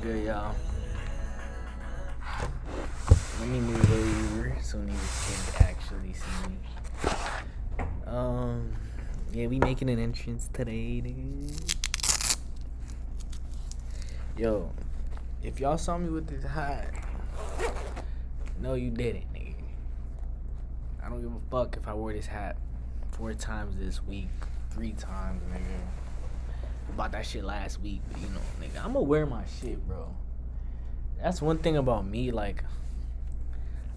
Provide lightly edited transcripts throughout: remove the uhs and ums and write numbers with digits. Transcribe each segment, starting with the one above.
good, y'all? Let me move over so niggas can actually see me. Yeah, we making an entrance today, nigga. Yo, if y'all saw me with this hat, no, you didn't, nigga. I don't give a fuck if I wore this hat 4 times this week, 3 times, nigga. About that shit last week, but you know, nigga, I'ma wear my shit, bro. That's one thing about me, like,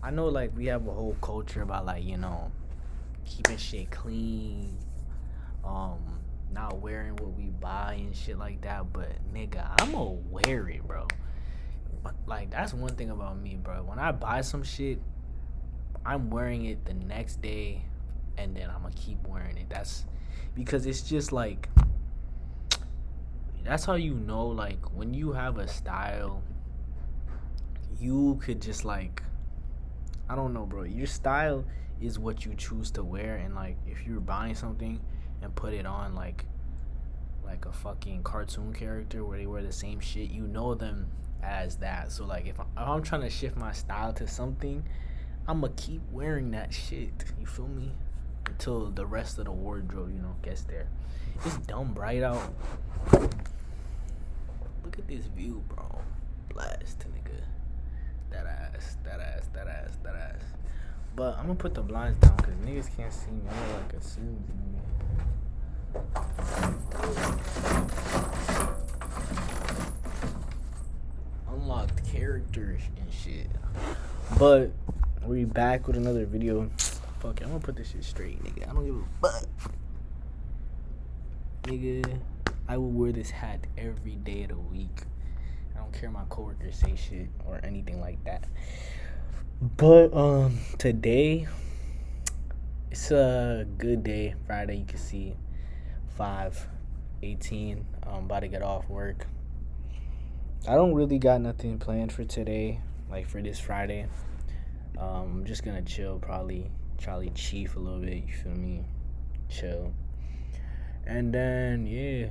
I know, like, we have a whole culture about, like, you know, keeping shit clean, not wearing what we buy and shit like that, but, nigga, I'ma wear it, bro. Like, that's one thing about me, bro. When I buy some shit, I'm wearing it the next day, and then I'ma keep wearing it. That's because it's just, like, that's how you know, like, when you have a style, you could just, like, I don't know, bro. Your style is what you choose to wear, and like if you're buying something and put it on like a fucking cartoon character where they wear the same shit, you know them as that. So like if I'm trying to shift my style to something, I'ma keep wearing that shit. You feel me? Until the rest of the wardrobe, you know, gets there. It's dumb bright out. Look at this view, bro. Blast, nigga. That ass, that ass, that ass, that ass. But I'm gonna put the blinds down because niggas can't see me. I'm like assume unlocked characters and shit. But we back with another video. Fuck it, I'm gonna put this shit straight, nigga. I don't give a fuck. Nigga, I will wear this hat every day of the week. I don't care my coworkers say shit or anything like that. But today it's a good day. Friday, you can see 5:18. I'm about to get off work. I don't really got nothing planned for today, like for this Friday. I'm just gonna chill, probably Charlie Chief a little bit. You feel me? Chill, and then yeah,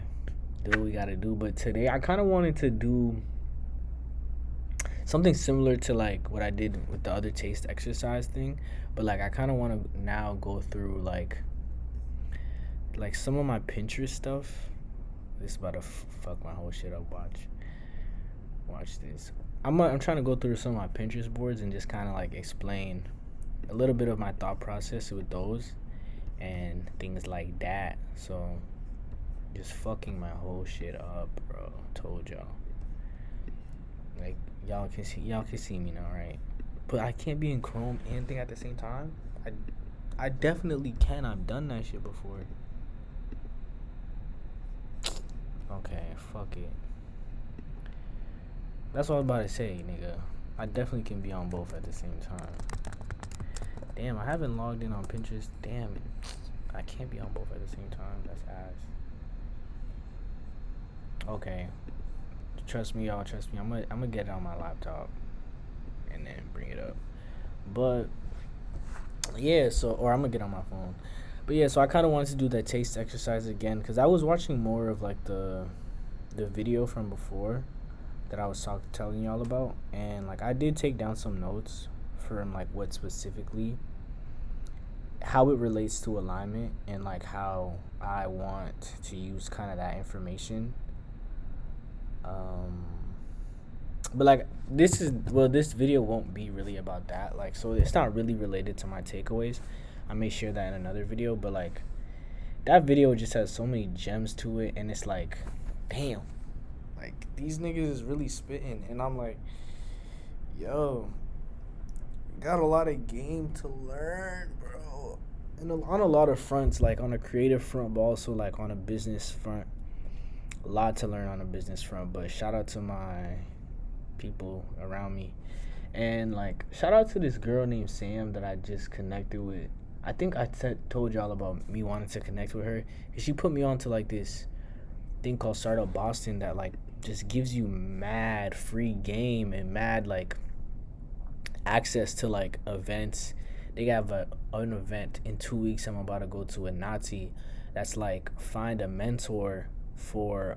do what we gotta do. But today, I kind of wanted to do something similar to like what I did with the other taste exercise thing, but like I kind of want to now go through like some of my Pinterest stuff. This is about to fuck my whole shit up. Watch this. I'm trying to go through some of my Pinterest boards and just kind of like explain a little bit of my thought process with those and things like that. So just fucking my whole shit up, bro. Told y'all. Like y'all can see me now, right? But I can't be in Chrome and thing at the same time. I definitely can. I've done that shit before. Okay, fuck it. That's what I was about to say, nigga. I definitely can be on both at the same time. Damn, I haven't logged in on Pinterest. Damn it. I can't be on both at the same time. That's ass. Okay. Trust me, y'all. Trust me. I'm gonna get it on my laptop and then bring it up. But yeah, or I'm gonna get on my phone. But yeah, so I kind of wanted to do that taste exercise again because I was watching more of like the video from before that I was telling y'all about, and like I did take down some notes from like what specifically how it relates to alignment and like how I want to use kind of that information. But like this video won't be really about that, like, so it's not really related to my takeaways. I may share that in another video, but like that video just has so many gems to it, and it's like, damn, like these niggas is really spitting, and I'm like, yo, got a lot of game to learn, bro, and on a lot of fronts, like on a creative front, but also like on a business front. A lot to learn on a business front, but shout out to my people around me, and like shout out to this girl named Sam that I just connected with. I think I told y'all about me wanting to connect with her, because she put me on to like this thing called Startup Boston that like just gives you mad free game and mad like access to like events. They have an event in 2 weeks I'm about to go to in Nazi that's like find a mentor for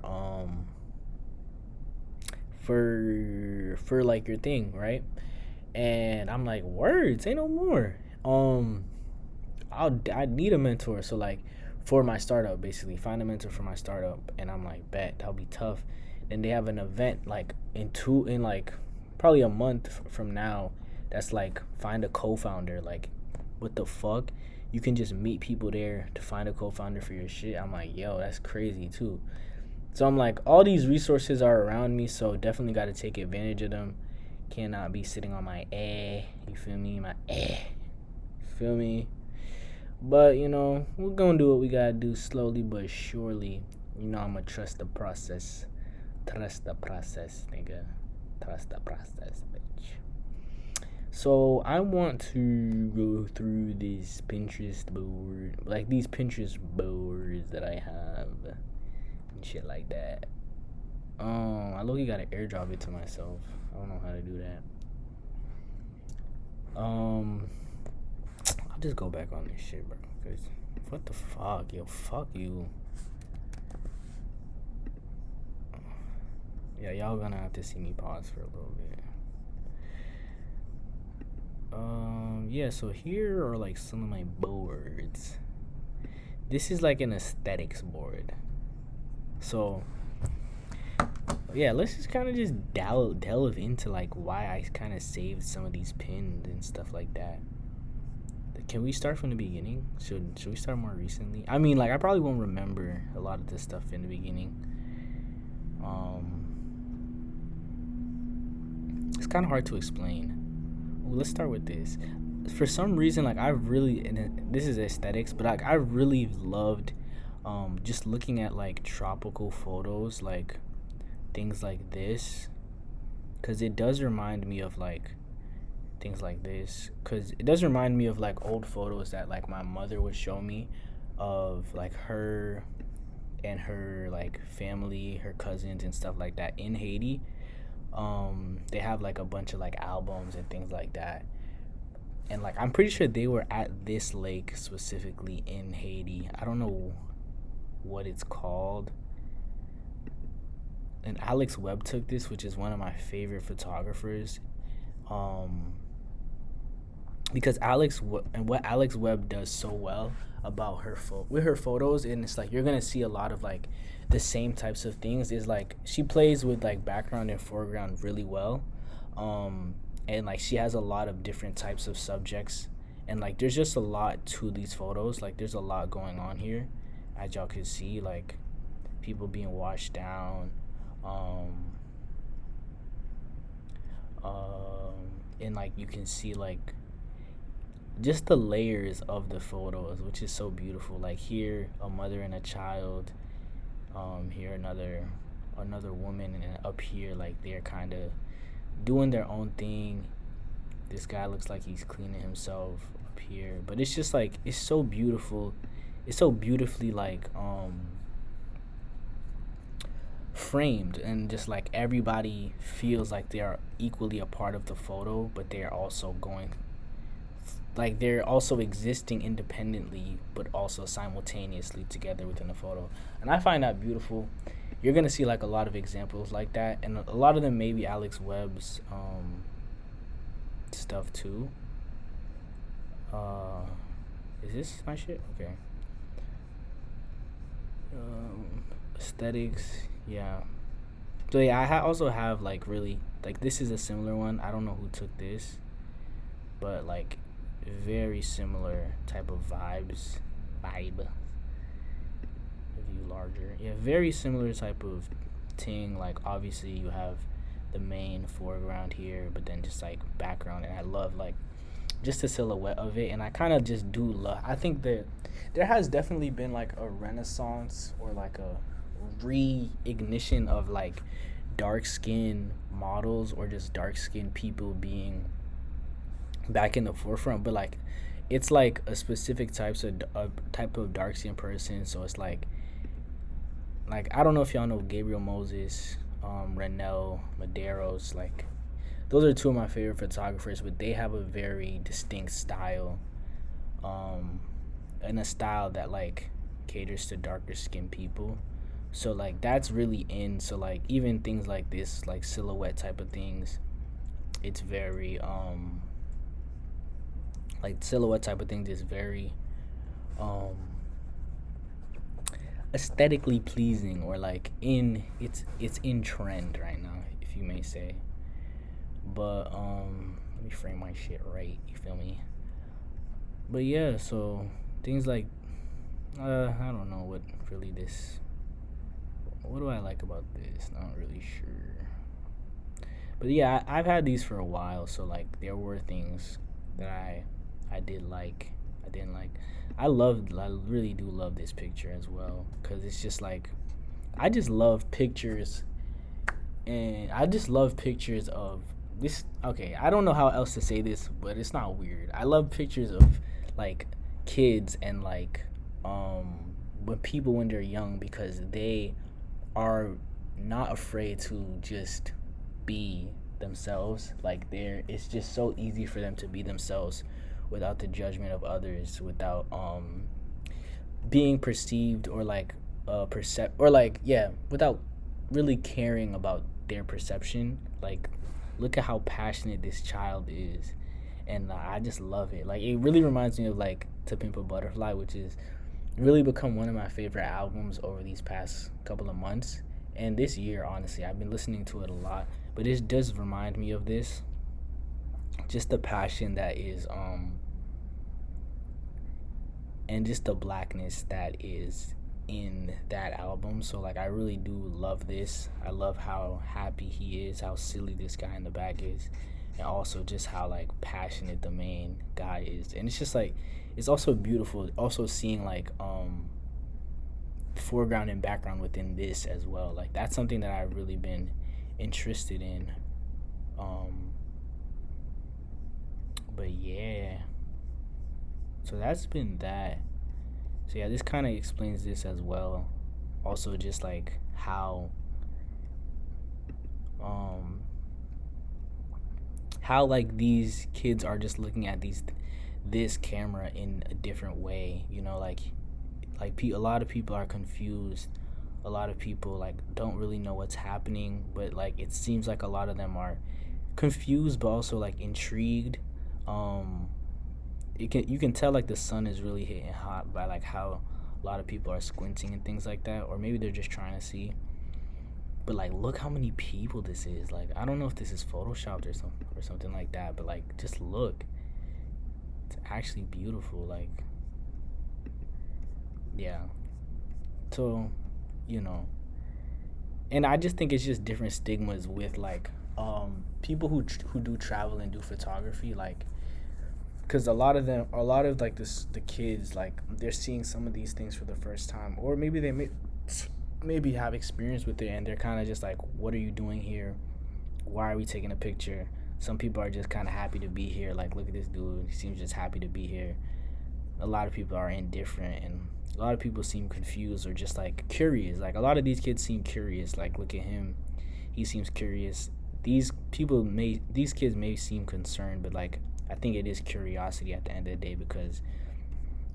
for like your thing, right? And I'm like, words, ain't no more. I need a mentor. So like for my startup, basically find a mentor for my startup. And I'm like, bet that'll be tough. Then they have an event like in like probably a month from now. That's like find a co-founder. Like, what the fuck? You can just meet people there to find a co-founder for your shit. I'm like, yo, that's crazy too. So I'm like, all these resources are around me, so definitely got to take advantage of them. Cannot be sitting on my you feel me? My feel me? But, we're going to do what we got to do slowly but surely. I'm going to trust the process. Trust the process, nigga. Trust the process, bitch. So I want to go through this Pinterest board, like these Pinterest boards that I have and shit like that. I look, you gotta airdrop it to myself. I don't know how to do that. I'll just go back on this shit, bro. Cause what the fuck, yo, fuck you. Yeah, y'all gonna have to see me pause for a little bit. Yeah, so here are like some of my boards. This is like an aesthetics board. So yeah, let's just kind of just delve into like why I kind of saved some of these pins and stuff like that. Can we start from the beginning? Should we start more recently? I mean, like, I probably won't remember a lot of this stuff in the beginning. It's kind of hard to explain. Well, let's start with this. For some reason, like, this is aesthetics, but like I really loved just looking at like tropical photos, like things like this, because it does remind me of like things like this, because it does remind me of like old photos that like my mother would show me of like her and her like family, her cousins and stuff like that in Haiti. They have like a bunch of like albums and things like that, and like I'm pretty sure they were at this lake specifically in Haiti. I don't know what it's called. And Alex Webb took this, which is one of my favorite photographers. Because what Alex Webb does so well about her with her photos, and it's like you're gonna see a lot of like the same types of things, is like she plays with like background and foreground really well, and like she has a lot of different types of subjects, and like there's just a lot to these photos. Like there's a lot going on here, as y'all can see, like people being washed down, and like you can see like just the layers of the photos, which is so beautiful. Like here, a mother and a child. Here another woman, and up here like they're kind of doing their own thing. This guy looks like he's cleaning himself up here, but it's just like it's so beautiful. It's so beautifully like framed, and just like everybody feels like they are equally a part of the photo, but they are also they're also existing independently but also simultaneously together within the photo. And I find that beautiful. You're gonna see like a lot of examples like that, and a lot of them may be Alex Webb's stuff too. Is this my shit? Okay. Aesthetics, yeah. So yeah, I also have like really like this is a similar one. I don't know who took this, but like very similar type of vibe. View larger, yeah, very similar type of thing. Like obviously you have the main foreground here, but then just like background, and I love like just the silhouette of it. And I kind of just do love, I think that there has definitely been like a renaissance or like a reignition of like dark skin models or just dark skinned people being back in the forefront. But like it's like a specific type of dark skinned person. So it's like I don't know if y'all know Gabriel Moses, Renell Medeiros. Like those are two of my favorite photographers, but they have a very distinct style, and a style that like caters to darker skinned people. So like that's really in. So like even things like this, like silhouette type of things, it's very like silhouette type of things is very um aesthetically pleasing, or like in it's in trend right now, if you may say. But let me frame my shit right, you feel me? But yeah, so things like I don't know what really this, what do I like about this? Not really sure. But yeah, I've had these for a while, so like there were things that I did like, I didn't like. I really do love this picture as well, cuz it's just like I just love pictures, and I just love pictures of this. Okay, I don't know how else to say this, but it's not weird. I love pictures of like kids and like when people when they're young, because they are not afraid to just be themselves. Like they're it's just so easy for them to be themselves without the judgment of others, without being perceived, or like or like, yeah, without really caring about their perception. Like look at how passionate this child is, and I just love it. Like it really reminds me of like To Pimp a Butterfly, which is really become one of my favorite albums over these past couple of months and this year. Honestly, I've been listening to it a lot, but it does remind me of this, just the passion that is and just the blackness that is in that album. So like I really do love this. I love how happy he is, how silly this guy in the back is, and also just how like passionate the main guy is. And it's just like it's also beautiful also seeing like foreground and background within this as well. Like that's something that I've really been interested in. Um but yeah. So that's been that. So yeah, this kind of explains this as well. Also, just like um how like these kids are just looking at this camera in a different way. You know, a lot of people are confused. A lot of people like don't really know what's happening, but like it seems like a lot of them are confused, but also like intrigued. Um, you can tell like the sun is really hitting hot by like how a lot of people are squinting and things like that, or maybe they're just trying to see. But like look how many people this is. Like I don't know if this is photoshopped or something like that, but like just look, it's actually beautiful. Like yeah. So you know, and I just think it's just different stigmas with like people who do travel and do photography, like because a lot of like the kids, like they're seeing some of these things for the first time, or maybe they maybe have experience with it, and they're kind of just like, what are you doing here? Why are we taking a picture? Some people are just kind of happy to be here. Like, look at this dude, he seems just happy to be here. A lot of people are indifferent, and a lot of people seem confused or just like curious. Like a lot of these kids seem curious. Like look at him, he seems curious. These kids may seem concerned, but like I think it is curiosity at the end of the day, because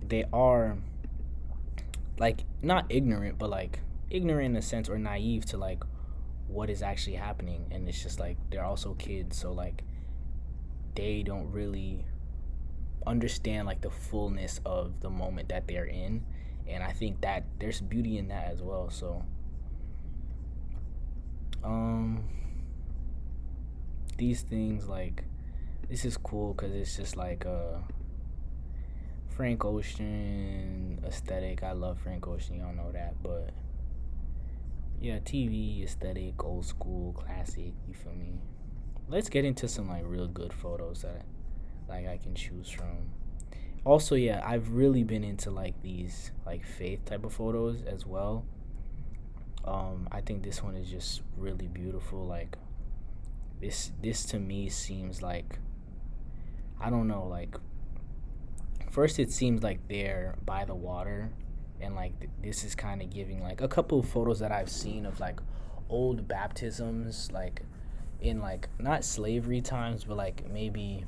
they are like not ignorant, but like ignorant in a sense, or naive to like what is actually happening. And it's just like they're also kids, so like they don't really understand like the fullness of the moment that they're in. And I think that there's beauty in that as well. So um these things, like this is cool because it's just like Frank Ocean aesthetic. I love Frank Ocean, y'all know that. But yeah, TV aesthetic, old school, classic, you feel me? Let's get into some like real good photos that like I can choose from. Also, yeah, I've really been into like these like faith type of photos as well. I think this one is just really beautiful. Like this to me seems like, I don't know, like first it seems like they're by the water, and like this is kind of giving like a couple of photos that I've seen of like old baptisms, like in like not slavery times, but like maybe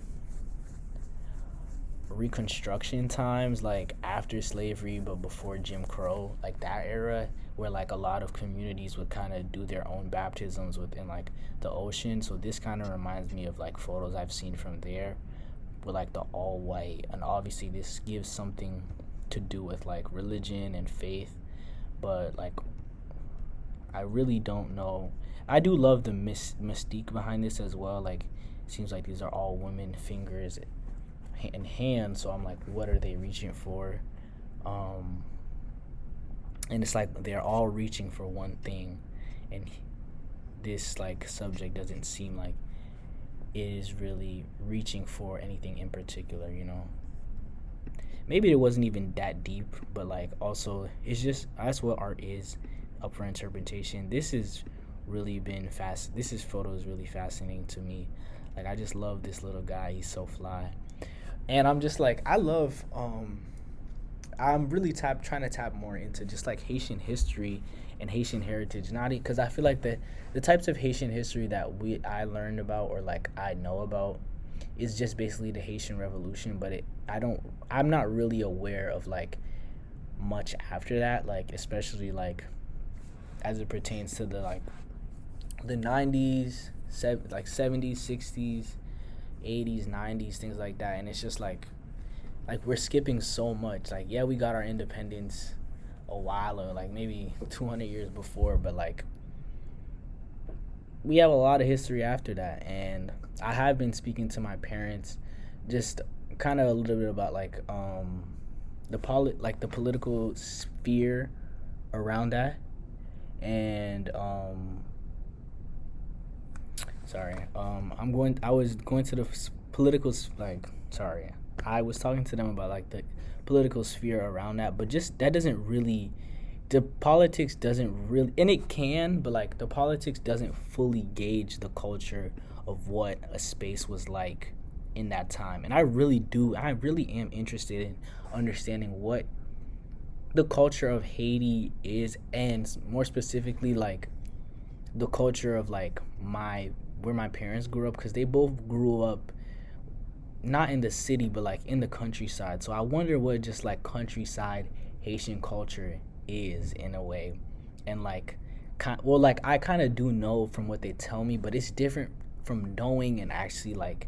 Reconstruction times, like after slavery but before Jim Crow, like that era, where like a lot of communities would kind of do their own baptisms within like the ocean. So this kind of reminds me of like photos I've seen from there with like the all white, and obviously this gives something to do with like religion and faith, but like I really don't know. I do love the mystique behind this as well. Like, it seems like these are all women fingers in hands. So I'm like, what are they reaching for? Um, and it's like they're all reaching for one thing, and this like subject doesn't seem like it is really reaching for anything in particular. Maybe it wasn't even that deep, but like also it's just that's what art is, up for interpretation. This photo is really fascinating to me. Like I just love this little guy. He's so fly, and I'm just like I'm really trying to tap more into just like Haitian history and Haitian heritage, not because I feel like the types of Haitian history that I learned about or like I know about is just basically the Haitian Revolution, but I'm not really aware of like much after that, like especially like as it pertains to the 90s, like 70s, 60s, 80s, 90s, things like that. And it's just like we're skipping so much. Like yeah, we got our independence a while or like maybe 200 years before, but like we have a lot of history after that. And I have been speaking to my parents just kind of a little bit about like the political sphere around that. And I was going to the political sorry, I was talking to them about like the political sphere around that, but just that doesn't really, the politics doesn't really, and it can, but like the politics doesn't fully gauge the culture of what a space was like in that time. And I really am interested in understanding what the culture of Haiti is, and more specifically like the culture of like where my parents grew up, because they both grew up not in the city but like in the countryside. So I wonder what just like countryside Haitian culture is in a way. And like like I kind of do know from what they tell me, but it's different from knowing and actually like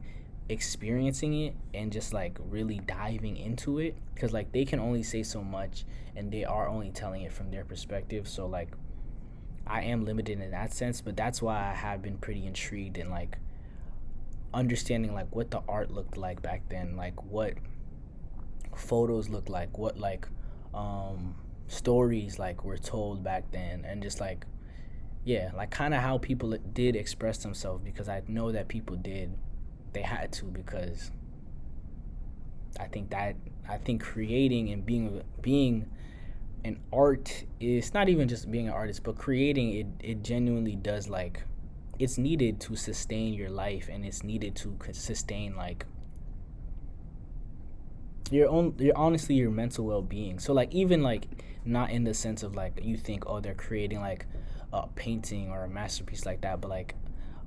experiencing it and just like really diving into it, because like they can only say so much and they are only telling it from their perspective. So like I am limited in that sense, but that's why I have been pretty intrigued in like understanding like what the art looked like back then, like what photos looked like, what like stories like were told back then, and just like yeah, like kind of how people did express themselves, because I know that people did, they had to, because I think creating and being an art is not even just being an artist, but creating it genuinely does like, it's needed to sustain your life, and it's needed to sustain like your mental well-being. So like even like not in the sense of like you think, oh, they're creating like a painting or a masterpiece like that, but like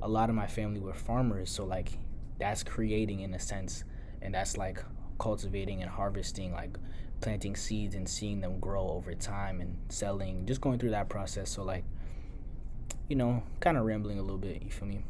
a lot of my family were farmers, so like that's creating in a sense, and that's like cultivating and harvesting, like planting seeds and seeing them grow over time and selling, just going through that process. So like, kind of rambling a little bit, you feel me?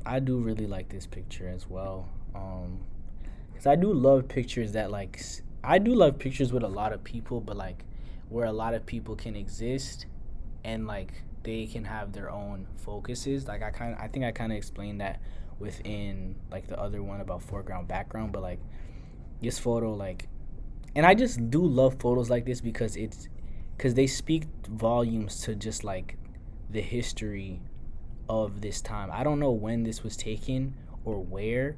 I do really like this picture as well, because I do love pictures that like I do love pictures with a lot of people, but like where a lot of people can exist and like they can have their own focuses. Like I think I kind of explained that within like the other one about foreground background, but like this photo, like, and I just do love photos like this because they speak volumes to just like the history of this time. I don't know when this was taken or where,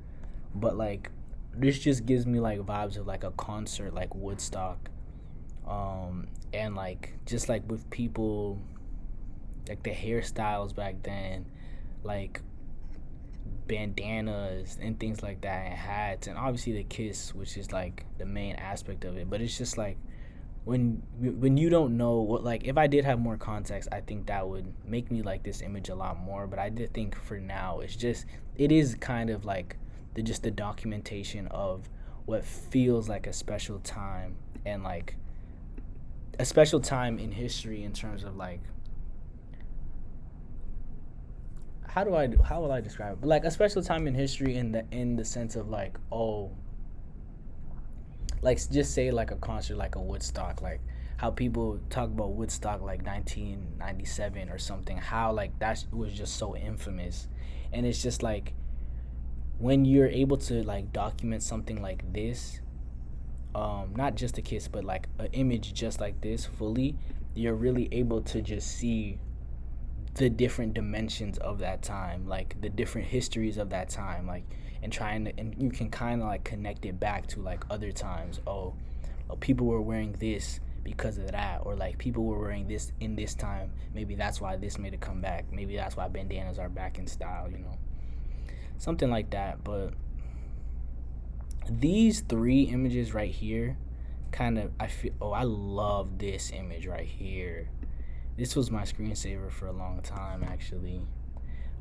but like this just gives me like vibes of like a concert, like Woodstock, and like just like with people, like the hairstyles back then, like bandanas and things like that, and hats, and obviously the kiss, which is like the main aspect of it. But it's just like when you don't know what, like, if I did have more context, I think that would make me like this image a lot more. But I did think for now it is kind of like the documentation of what feels like a special time, and like a special time in history in terms of like, how will I describe it? But like a special time in history in the sense of like, oh, like just say like a concert like a Woodstock, like how people talk about Woodstock like 1997 or something, how like that was just so infamous. And it's just like when you're able to like document something like this, not just a kiss but like an image just like this fully, you're really able to just see the different dimensions of that time, like the different histories of that time, like, and trying to, and you can kind of like connect it back to like other times. Oh, people were wearing this because of that, or like people were wearing this in this time. Maybe that's why this made a comeback. Maybe that's why bandanas are back in style. Something like that. But these three images right here, kind of, I feel. Oh, I love this image right here. This was my screensaver for a long time, actually.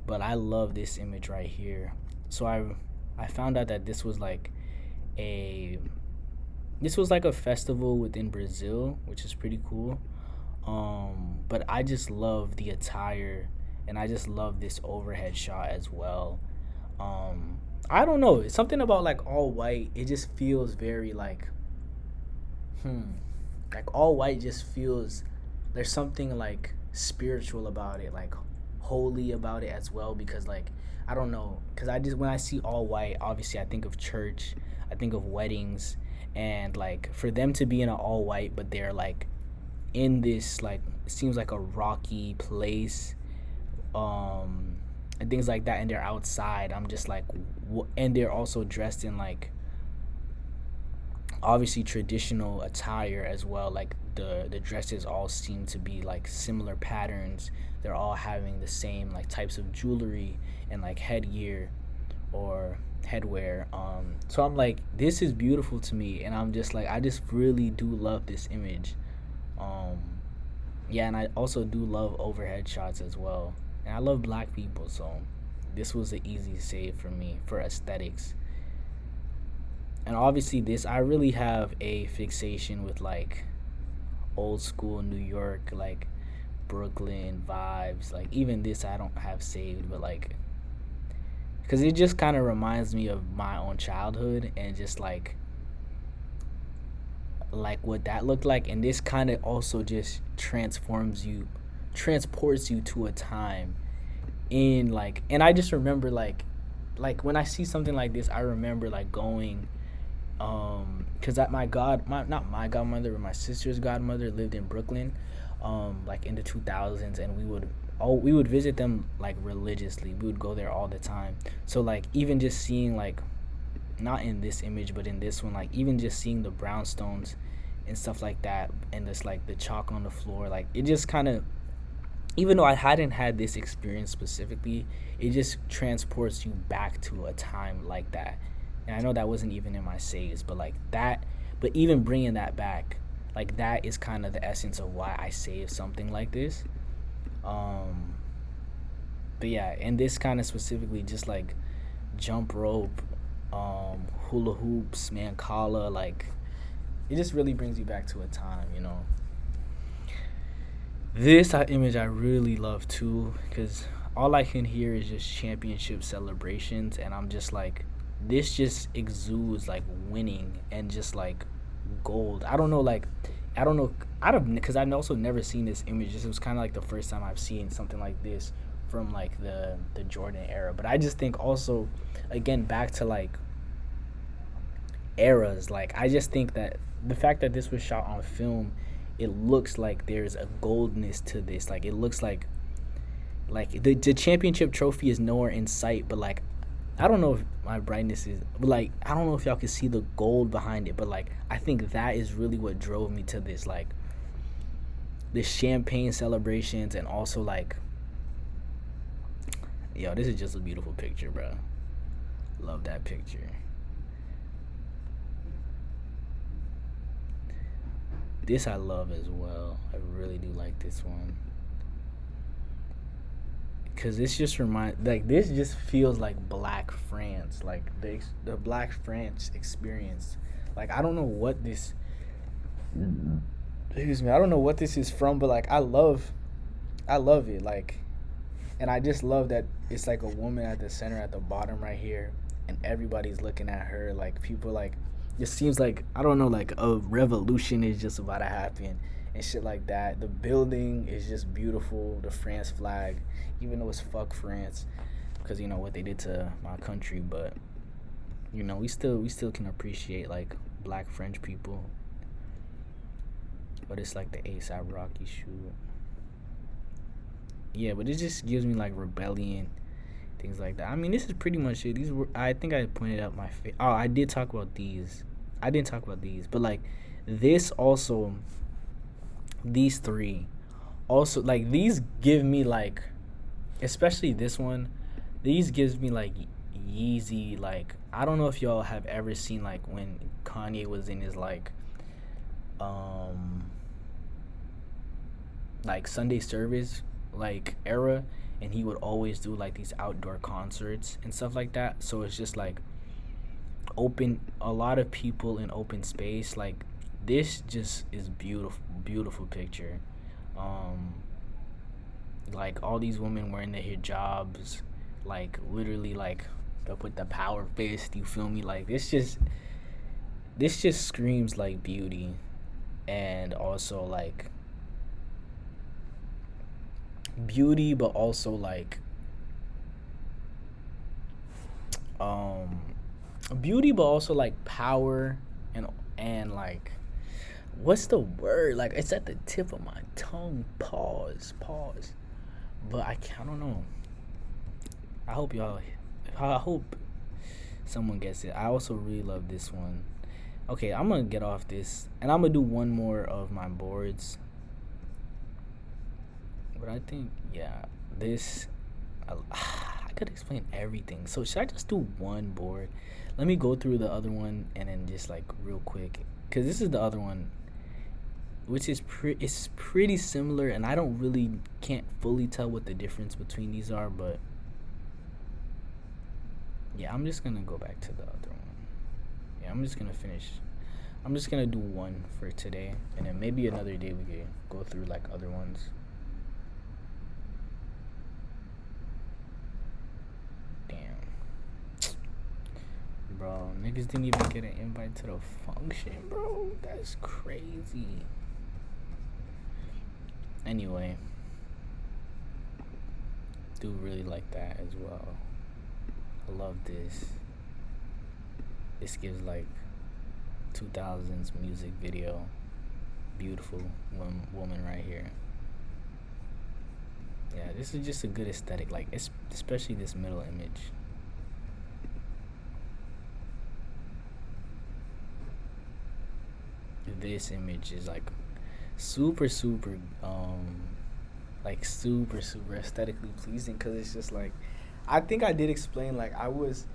But I love this image right here. So I found out that this was like a festival within Brazil, which is pretty cool. But I just love the attire, and I just love this overhead shot as well. I don't know, it's something about like all white. It just feels very like, like all white just feels, there's something like spiritual about it, like holy about it as well. Because like, I don't know, because I just, when I see all white, obviously I think of church, I think of weddings. And like for them to be in an all white, but they're like in this, like, it seems like a rocky place, and things like that, and they're outside, I'm just like, and they're also dressed in like obviously traditional attire as well. Like the dresses all seem to be like similar patterns. They're all having the same like types of jewelry and like headgear or headwear. So I'm like, this is beautiful to me, and I'm just like, I just really do love this image. Yeah, and I also do love overhead shots as well, and I love black people, so this was an easy save for me for aesthetics. And obviously this, I really have a fixation with like old school New York, like Brooklyn vibes. Like even this I don't have saved, but like, because it just kind of reminds me of my own childhood, and just like what that looked like. And this kind of also just transports you to a time in like, and I just remember like when I see something like this, I remember like going, because at not my godmother, but my sister's godmother lived in Brooklyn, like in the 2000s, and we would visit them like religiously. We would go there all the time. So like even just seeing like, not in this image but in this one, like even just seeing the brownstones and stuff like that, and just like the chalk on the floor, like it just kind of, even though I hadn't had this experience specifically, it just transports you back to a time like that. And I know that wasn't even in my saves, but like that, but even bringing that back, like that is kind of the essence of why I save something like this. But yeah, and this kind of specifically, just like jump rope, hula hoops, mancala, like it just really brings you back to a time. This image I really love too, because all I can hear is just championship celebrations, and I'm just like, this just exudes like winning and just like gold. I don't know, like, I don't know, because I've also never seen this image. This was kind of like the first time I've seen something like this from like the Jordan era. But I just think also, again, back to like eras, like I just think that the fact that this was shot on film, it looks like there's a goldness to this. Like it looks like the championship trophy is nowhere in sight, but like, I don't know if my brightness is, but like, I don't know if y'all can see the gold behind it, but like, I think that is really what drove me to this, like the champagne celebrations. And also like, yo, this is just a beautiful picture, bro. Love that picture. This I love as well. I really do like this one. Cause this just feels like Black France, like the Black France experience. Like I don't know what this, excuse me, I don't know what this is from, but like I love it. Like, and I just love that it's like a woman at the center at the bottom right here, and everybody's looking at her. Like people like, it seems like I don't know, like a revolution is just about to happen and shit like that. The building is just beautiful. The France flag, even though it's fuck France, because you know what they did to my country, but you know we still can appreciate like Black French people. But it's like the ASAP Rocky shoe. Yeah, but it just gives me like rebellion, things like that. I mean, this is pretty much it. These were, I think I pointed out oh, I did talk about these. I didn't talk about these, but like this also, these three also, like these give me like, especially this one, these gives me like Yeezy. Like I don't know if y'all have ever seen like when Kanye was in his um like Sunday service like era, and he would always do like these outdoor concerts and stuff like that. So it's just like open, a lot of people in open space. Like this just is beautiful picture. Like all these women wearing their hijabs, like literally like with the power fist, you feel me? Like this just screams like beauty, and also like beauty, but also like um beauty, but also like power, and like what's the word? Like it's at the tip of my tongue. Pause. But I don't know. I hope y'all. I hope someone gets it. I also really love this one. Okay, I'm gonna get off this, and I'm gonna do one more of my boards. But I think, yeah, this, I could explain everything. So should I just do one board? Let me go through the other one and then just like real quick, because this is the other one, which is it's pretty similar, and I can't fully tell what the difference between these are, but yeah, I'm just gonna go back to the other one. Yeah, I'm just gonna do one for today, and then maybe another day we can go through like other ones. Bro, niggas didn't even get an invite to the function, bro. That's crazy. Anyway, do really like that as well. I love this. This gives like 2000s music video. Beautiful woman right here. Yeah, this is just a good aesthetic. Like, especially this middle image. This image is like super aesthetically pleasing, because it's just like, I think I did explain, like I was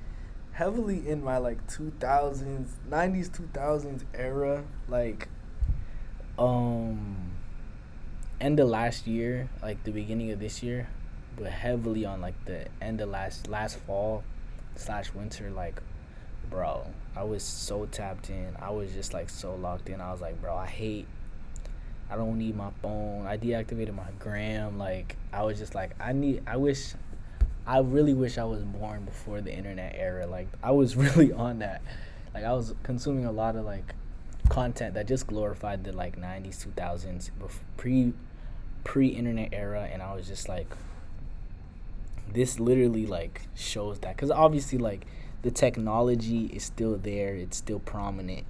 heavily in my like 2000s 90s 2000s era, like end of last year, like the beginning of this year, but heavily on like the end of last fall / winter. Like, bro, I was so tapped in. I was just like so locked in. I was like, bro, I don't need my phone. I deactivated my gram. Like, I was just like, I really wish I was born before the internet era. Like, I was really on that. Like, I was consuming a lot of like content that just glorified the like 90s 2000s pre-internet era, and I was just like, this literally like shows that, because obviously like the technology is still there, it's still prominent,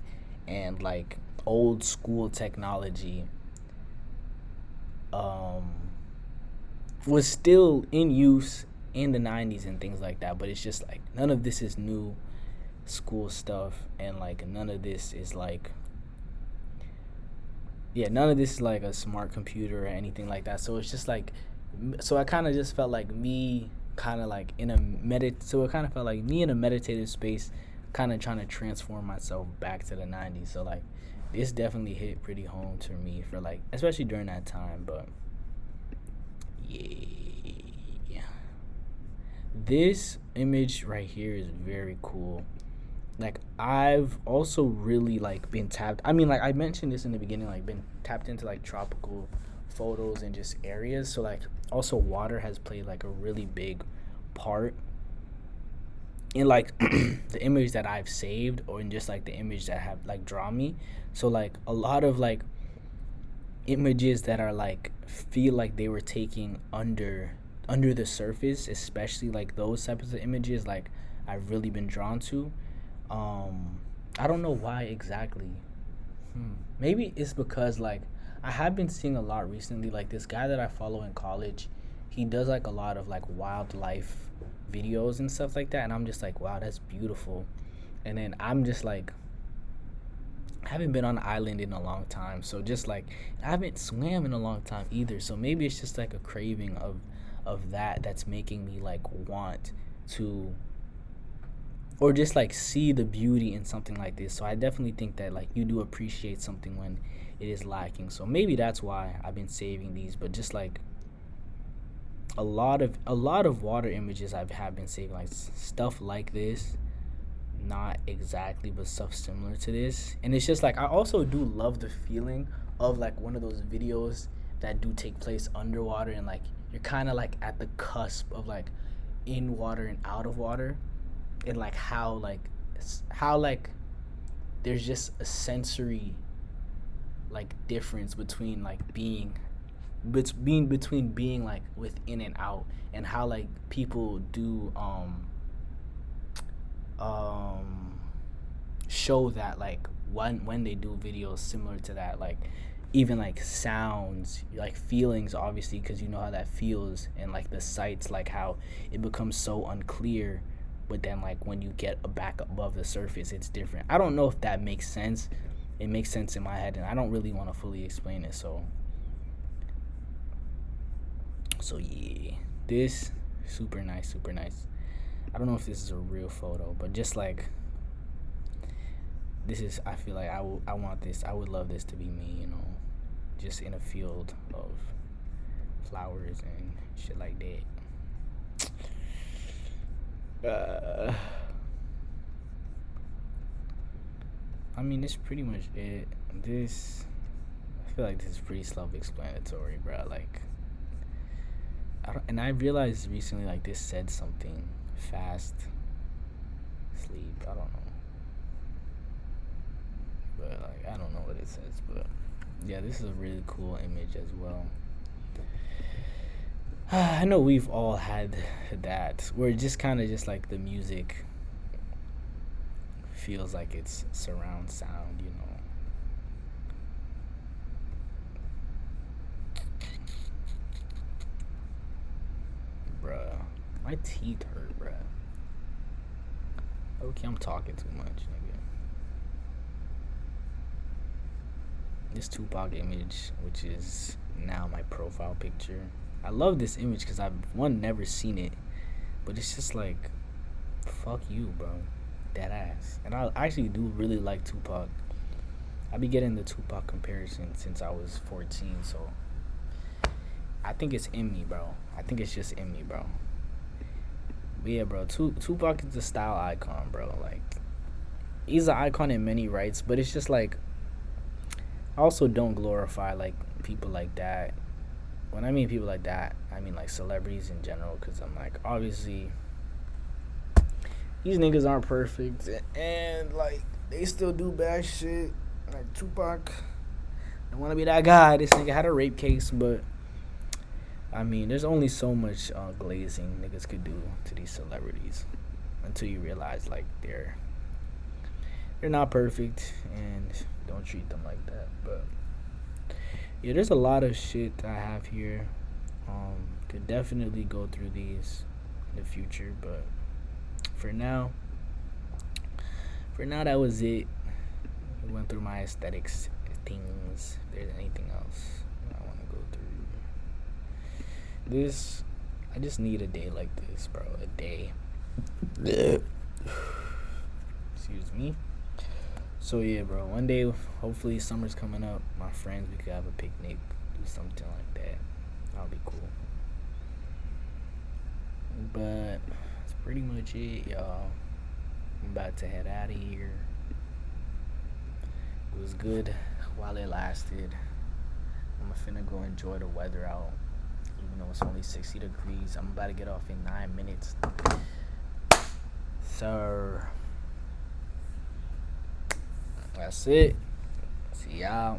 and like old school technology was still in use in the 90s and things like that, but it's just like none of this is new school stuff, and like none of this is like a smart computer or anything like that. So it's just like, so I kind of just felt like me kind of like in a meditative space, kind of trying to transform myself back to the 90s. So like this definitely hit pretty home to me for like, especially during that time. But yeah, this image right here is very cool. Like I've also really like been tapped, I mean, like I mentioned this in the beginning, like been tapped into like tropical photos and just areas. So like also water has played like a really big part in like the image that I've saved, or in just like the image that have like drawn me. So like a lot of like images that are like feel like they were taking under the surface, especially like those types of images, like I've really been drawn to. I don't know why exactly. Maybe it's because like I have been seeing a lot recently, like this guy that I follow in college, he does like a lot of like wildlife videos and stuff like that, and I'm just like, wow, that's beautiful. And then I'm just like, I haven't been on an island in a long time, so just like I haven't swam in a long time either. So maybe it's just like a craving of that that's making me like want to, or just like see the beauty in something like this. So I definitely think that like you do appreciate something when it is lacking. So maybe that's why I've been saving these. But just like a lot of water images have been saving, like stuff like this, not exactly, but stuff similar to this. And it's just like I also do love the feeling of like one of those videos that do take place underwater, and like you're kind of like at the cusp of like in water and out of water, and like how there's just a sensory like difference between like being like within and out, and how like people do um show that like when they do videos similar to that, like even like sounds, like feelings, obviously, because you know how that feels, and like the sights, like how it becomes so unclear, but then like when you get back above the surface it's different. I don't know if that makes sense. It makes sense in my head, and I don't really want to fully explain it. So yeah, this super nice, super nice. I don't know if this is a real photo, but just like this is, I feel like I want this, I would love this to be me, you know, just in a field of flowers and shit like that. I mean, that's pretty much it. This, I feel like this is pretty self-explanatory, bro. Like, I realized recently, like, this said something fast sleep. I don't know, but like, I don't know what it says. But yeah, this is a really cool image as well. I know we've all had that, where it just kind of just like the music feels like it's surround sound, you know. Bruh, my teeth hurt, bruh. Okay, I'm talking too much, nigga. This Tupac image, which is now my profile picture. I love this image because I've never seen it, but it's just like, fuck you, bro, dead ass. And I actually do really like Tupac. I be getting the Tupac comparison since I was 14, so I think it's in me, bro. I think it's just in me, bro. But yeah, bro, Tupac is a style icon, bro. Like, he's an icon in many rights, but it's just like, I also don't glorify like people like that. When I mean people like that, I mean like celebrities in general, because I'm like, obviously these niggas aren't perfect, and like they still do bad shit. Like Tupac, I want to be that guy. This nigga had a rape case, but I mean, there's only so much glazing niggas could do to these celebrities until you realize like they're not perfect, and don't treat them like that. But yeah, there's a lot of shit I have here. Could definitely go through these in the future, but for now that was it. We went through my aesthetics things. If there's anything else I want to go through, this, I just need a day like this, bro. A day. Excuse me. So yeah, bro. One day, hopefully, summer's coming up. My friends, we could have a picnic, do something like that. That'll be cool. But that's pretty much it, y'all. I'm about to head out of here. It was good while it lasted. I'm finna go enjoy the weather out, even though it's only 60 degrees. I'm about to get off in 9 minutes. So that's it. See y'all.